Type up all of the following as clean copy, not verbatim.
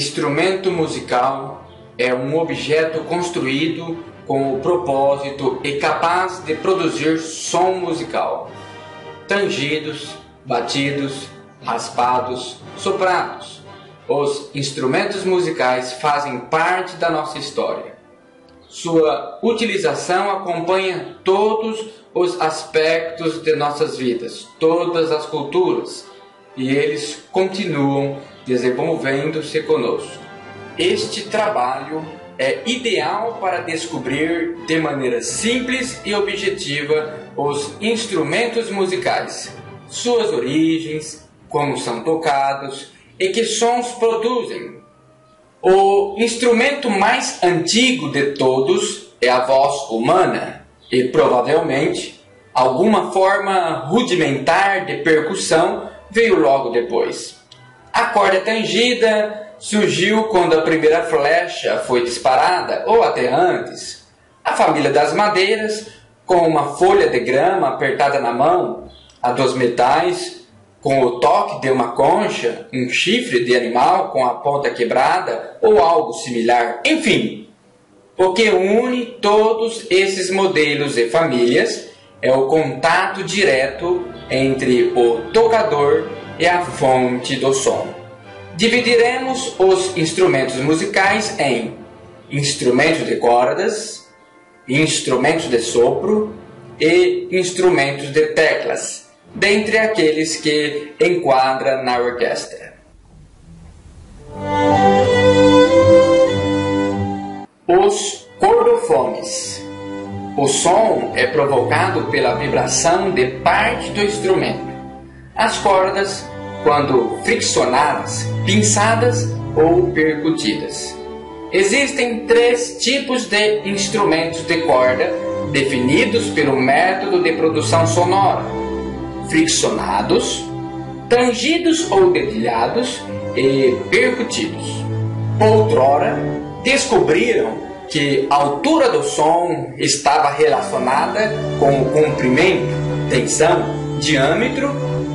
Instrumento musical é um objeto construído com o propósito e capaz de produzir som musical. Tangidos, batidos, raspados, soprados. Os instrumentos musicais fazem parte da nossa história. Sua utilização acompanha todos os aspectos de nossas vidas, todas as culturas, e eles continuam desenvolvendo-se conosco. Este trabalho é ideal para descobrir de maneira simples e objetiva os instrumentos musicais, suas origens, como são tocados e que sons produzem. O instrumento mais antigo de todos é a voz humana e provavelmente alguma forma rudimentar de percussão veio logo depois. A corda tangida surgiu quando a primeira flecha foi disparada, ou até antes. A família das madeiras, com uma folha de grama apertada na mão, a dos metais, com o toque de uma concha, um chifre de animal com a ponta quebrada, ou algo similar. Enfim, o que une todos esses modelos e famílias é o contato direto entre o tocador e a fonte do som. Dividiremos os instrumentos musicais em instrumentos de cordas, instrumentos de sopro e instrumentos de teclas, dentre aqueles que enquadra na orquestra. Os cordofones. O som é provocado pela vibração de parte do instrumento. As cordas, quando friccionadas, pinçadas ou percutidas. Existem 3 tipos de instrumentos de corda definidos pelo método de produção sonora: friccionados, tangidos ou dedilhados e percutidos. Outrora, descobriram que a altura do som estava relacionada com o comprimento, tensão, diâmetro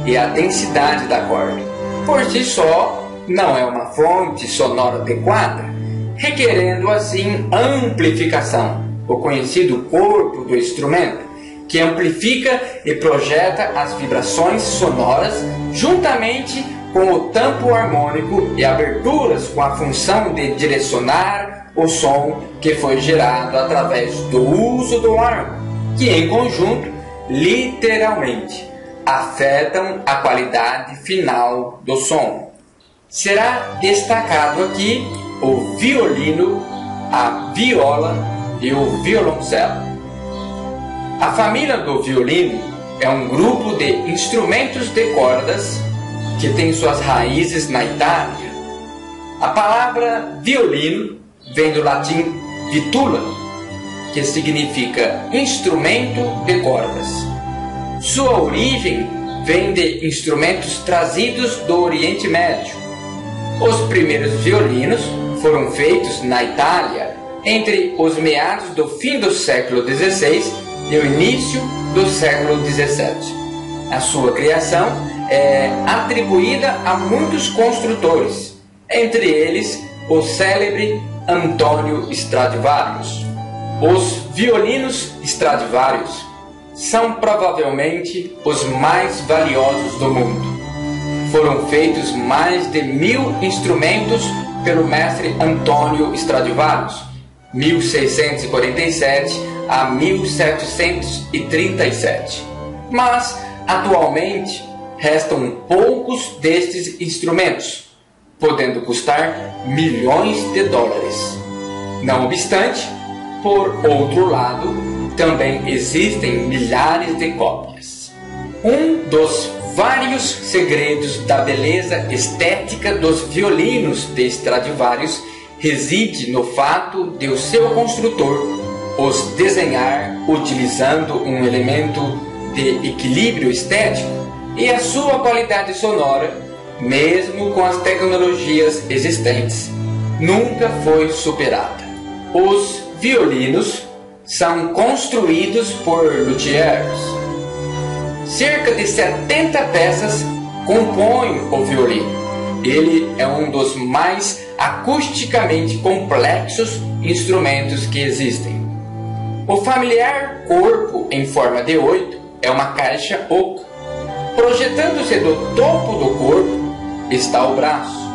e a densidade da corda. Por si só, não é uma fonte sonora adequada, requerendo assim amplificação, o conhecido corpo do instrumento, que amplifica e projeta as vibrações sonoras juntamente com o tampo harmônico e aberturas com a função de direcionar o som que foi gerado através do uso do órgão, que em conjunto, literalmente, afetam a qualidade final do som. Será destacado aqui o violino, a viola e o violoncelo. A família do violino é um grupo de instrumentos de cordas que tem suas raízes na Itália. A palavra violino vem do latim vitula, que significa instrumento de cordas. Sua origem vem de instrumentos trazidos do Oriente Médio. Os primeiros violinos foram feitos na Itália entre os meados do fim do século XVI e o início do século XVII. A sua criação é atribuída a muitos construtores, entre eles o célebre Antônio Stradivarius. Os violinos Stradivarius são provavelmente os mais valiosos do mundo. Foram feitos mais de 1000 instrumentos pelo mestre Antônio Stradivarius, 1647 a 1737. Mas, atualmente, restam poucos destes instrumentos, podendo custar milhões de dólares. Não obstante, por outro lado, também existem milhares de cópias. Um dos vários segredos da beleza estética dos violinos de Stradivarius reside no fato de o seu construtor os desenhar utilizando um elemento de equilíbrio estético e a sua qualidade sonora, mesmo com as tecnologias existentes, nunca foi superada. Os violinos são construídos por luthiers. Cerca de 70 peças compõem o violino. Ele é um dos mais acusticamente complexos instrumentos que existem. O familiar corpo em forma de 8 é uma caixa oca. Projetando-se do topo do corpo está o braço.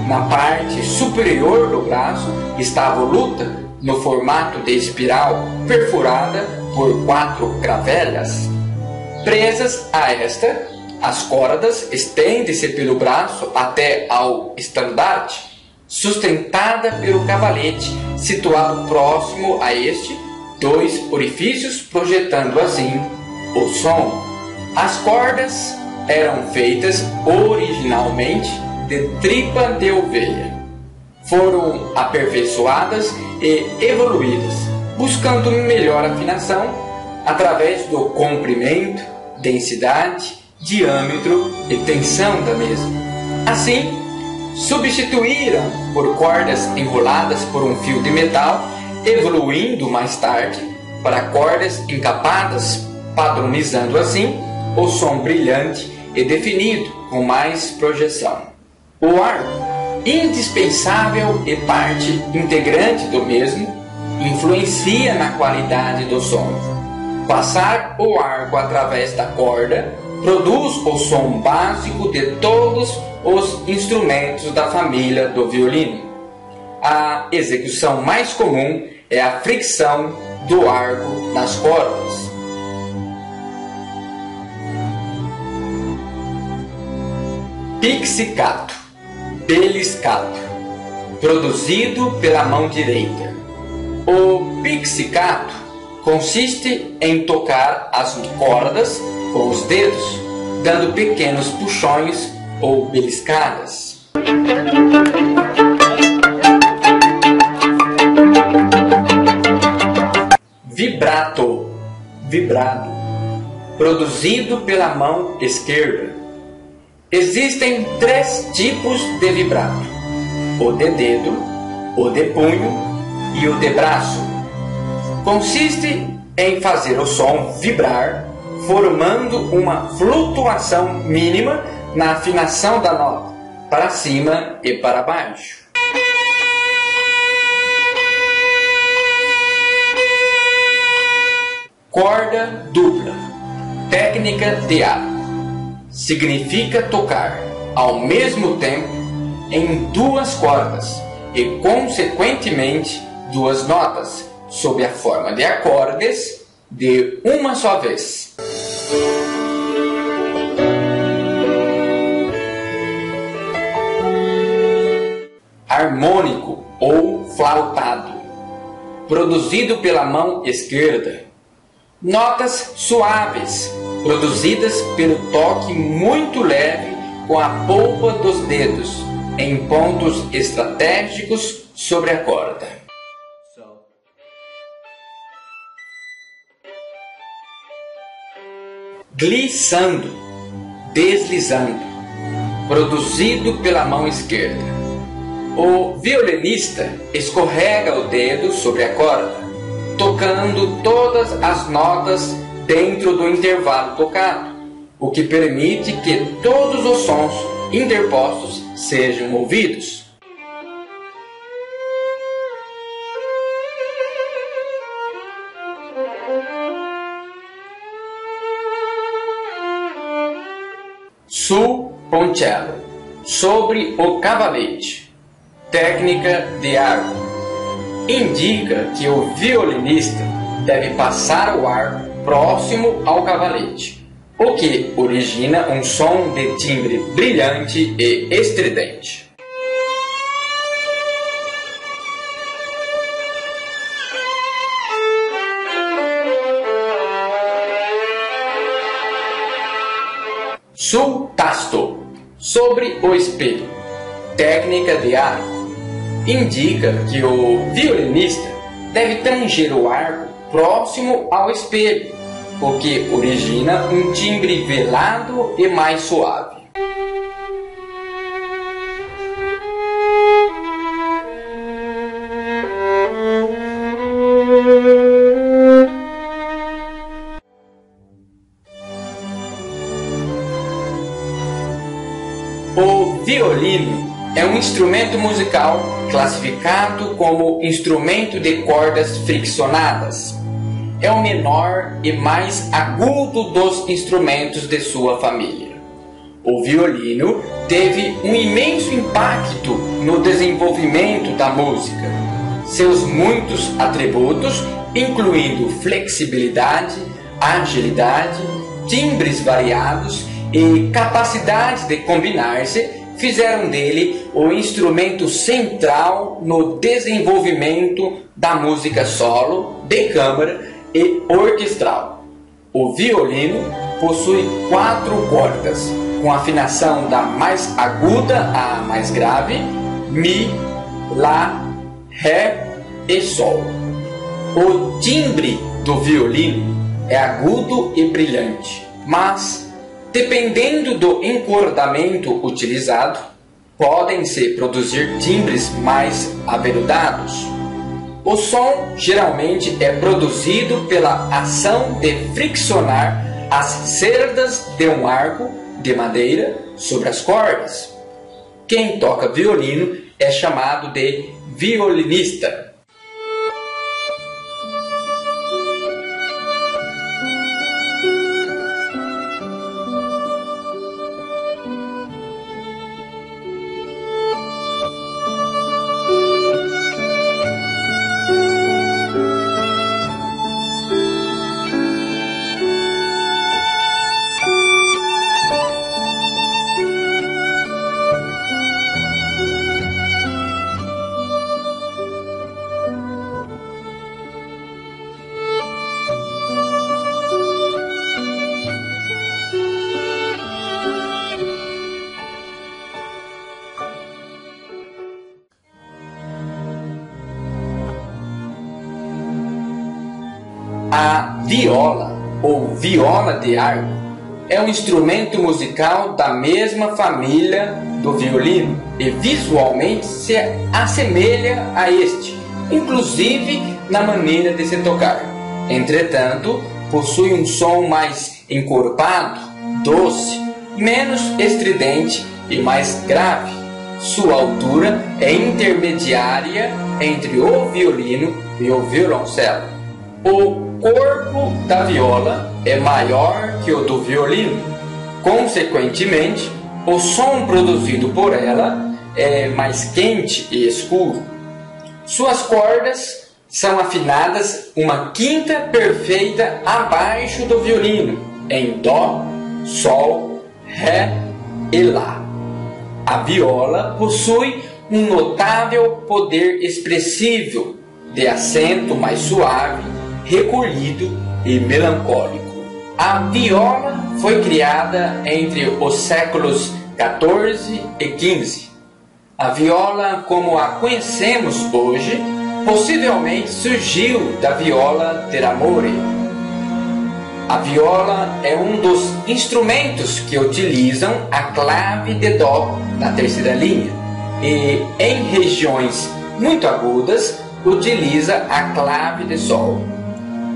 Na parte superior do braço está a voluta, no formato de espiral, perfurada por 4 cravelhas. Presas a esta, as cordas estendem-se pelo braço até ao estandarte, sustentada pelo cavalete, situado próximo a este, 2 orifícios, projetando assim o som. As cordas eram feitas originalmente de tripa de ovelha. Foram aperfeiçoadas e evoluídas, buscando melhor afinação através do comprimento, densidade, diâmetro e tensão da mesma. Assim, substituíram por cordas enroladas por um fio de metal, evoluindo mais tarde para cordas encapadas, padronizando assim o som brilhante e definido com mais projeção. O arco, indispensável e parte integrante do mesmo, influencia na qualidade do som. Passar o arco através da corda produz o som básico de todos os instrumentos da família do violino. A execução mais comum é a fricção do arco nas cordas. Pizzicato, beliscato, produzido pela mão direita. O pizzicato consiste em tocar as cordas com os dedos, dando pequenos puxões ou beliscadas. Vibrato, vibrado, produzido pela mão esquerda. Existem 3 tipos de vibrato: o de dedo, o de punho e o de braço. Consiste em fazer o som vibrar, formando uma flutuação mínima na afinação da nota, para cima e para baixo. Corda dupla, técnica de arco. Significa tocar, ao mesmo tempo, em 2 cordas e, consequentemente, 2 notas, sob a forma de acordes de uma só vez. Harmônico ou flautado, produzido pela mão esquerda. Notas suaves, produzidas pelo toque muito leve com a polpa dos dedos, em pontos estratégicos sobre a corda. Glissando, deslizando, produzido pela mão esquerda. O violinista escorrega o dedo sobre a corda, tocando todas as notas dentro do intervalo tocado, o que permite que todos os sons interpostos sejam ouvidos. Sul poncello, sobre o cavalete, técnica de arco. Indica que o violinista deve passar o arco próximo ao cavalete, o que origina um som de timbre brilhante e estridente. Sul tasto, sobre o espelho, técnica de arco. Indica que o violinista deve tanger o arco próximo ao espelho, o que origina um timbre velado e mais suave. O violino é um instrumento musical classificado como instrumento de cordas friccionadas. É o menor e mais agudo dos instrumentos de sua família. O violino teve um imenso impacto no desenvolvimento da música. Seus muitos atributos, incluindo flexibilidade, agilidade, timbres variados e capacidade de combinar-se, fizeram dele o instrumento central no desenvolvimento da música solo, de câmara e orquestral. O violino possui 4 cordas, com afinação da mais aguda à mais grave, Mi, Lá, Ré e Sol. O timbre do violino é agudo e brilhante, mas, dependendo do encordamento utilizado, podem-se produzir timbres mais aveludados. O som geralmente é produzido pela ação de friccionar as cerdas de um arco de madeira sobre as cordas. Quem toca violino é chamado de violinista. A viola, ou viola de arco, é um instrumento musical da mesma família do violino e visualmente se assemelha a este, inclusive na maneira de se tocar. Entretanto, possui um som mais encorpado, doce, menos estridente e mais grave. Sua altura é intermediária entre o violino e o violoncelo. O corpo da viola é maior que o do violino. Consequentemente, o som produzido por ela é mais quente e escuro. Suas cordas são afinadas uma quinta perfeita abaixo do violino, em Dó, Sol, Ré e Lá. A viola possui um notável poder expressivo de acento mais suave, recolhido e melancólico. A viola foi criada entre os séculos XIV e XV. A viola, como a conhecemos hoje, possivelmente surgiu da viola d'amore. A viola é um dos instrumentos que utilizam a clave de Dó na terceira linha e, em regiões muito agudas, utiliza a clave de Sol.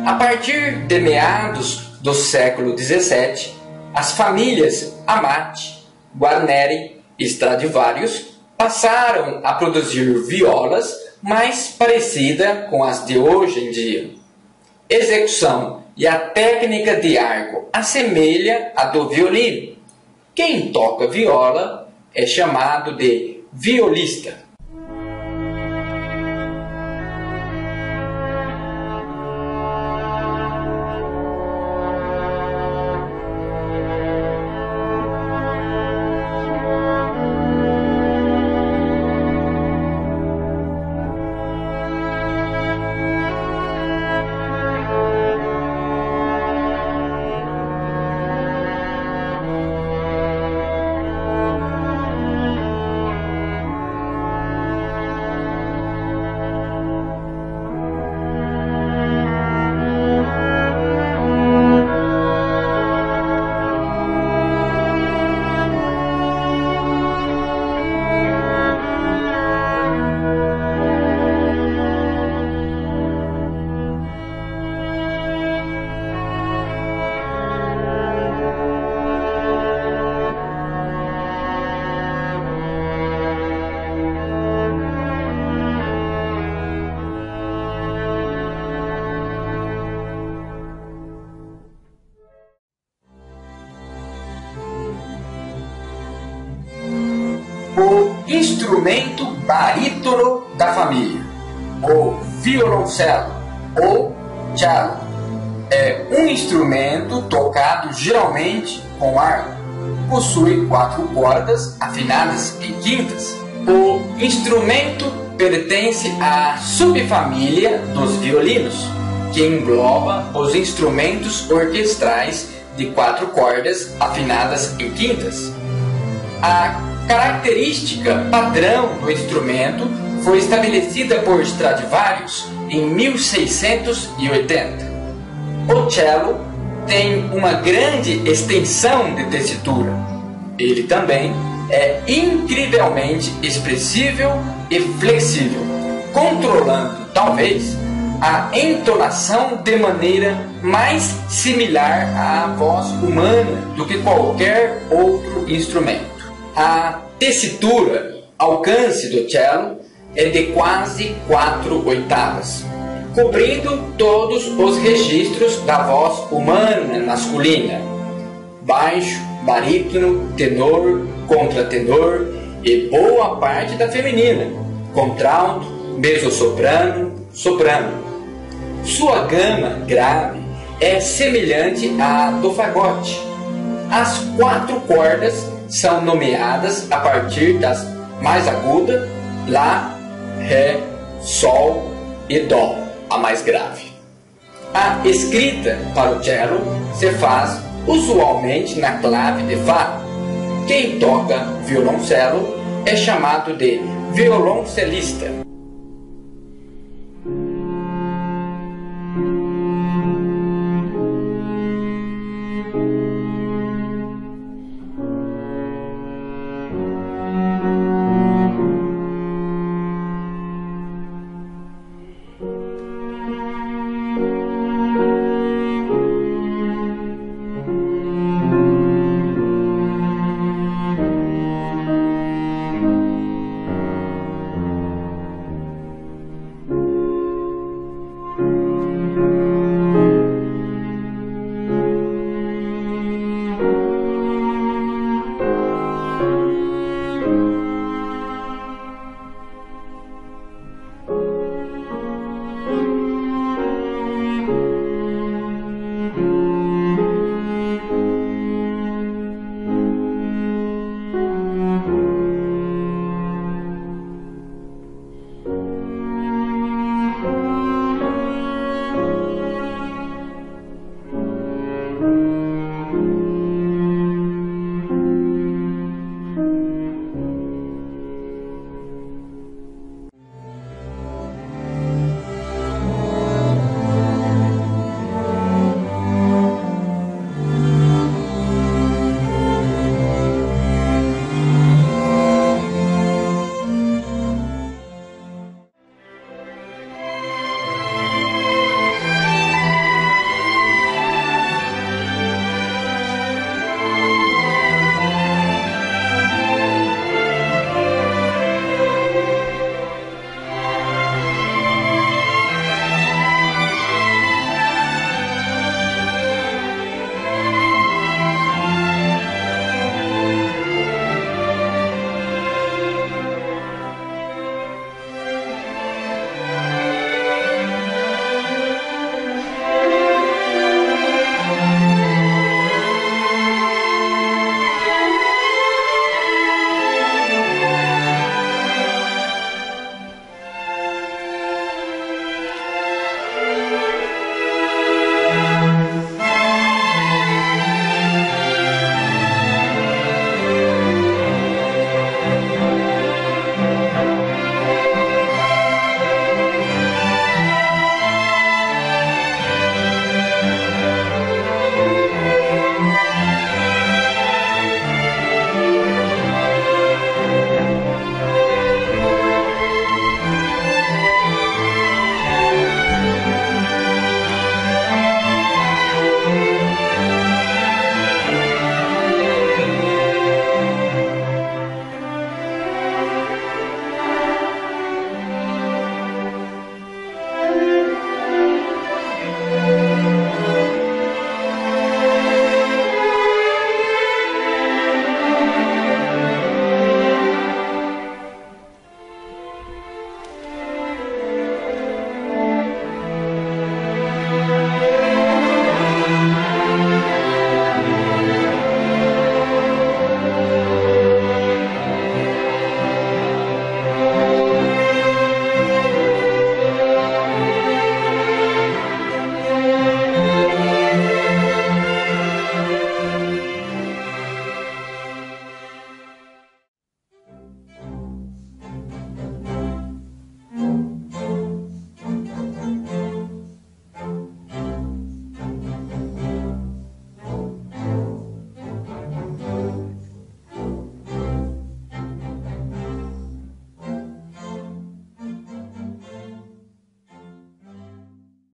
A partir de meados do século XVII, as famílias Amati, Guarneri e Stradivarius passaram a produzir violas mais parecidas com as de hoje em dia. Execução e a técnica de arco assemelha a do violino. Quem toca viola é chamado de violista. O instrumento barítono da família, o violoncelo ou cello, é um instrumento tocado geralmente com arco. Possui 4 cordas afinadas em quintas. O instrumento pertence à subfamília dos violinos, que engloba os instrumentos orquestrais de 4 cordas afinadas em quintas. A característica padrão do instrumento foi estabelecida por Stradivarius em 1680. O cello tem uma grande extensão de tessitura. Ele também é incrivelmente expressível e flexível, controlando, talvez, a entonação de maneira mais similar à voz humana do que qualquer outro instrumento. A tessitura, alcance do cello, é de quase 4 oitavas, cobrindo todos os registros da voz humana masculina: baixo, barítono, tenor, contratenor e boa parte da feminina: contralto, mezzosoprano, soprano. Sua gama grave é semelhante à do fagote. As 4 cordas são nomeadas a partir das mais agudas: Lá, Ré, Sol e Dó, a mais grave. A escrita para o cello se faz usualmente na clave de Fá. Quem toca violoncelo é chamado de violoncelista.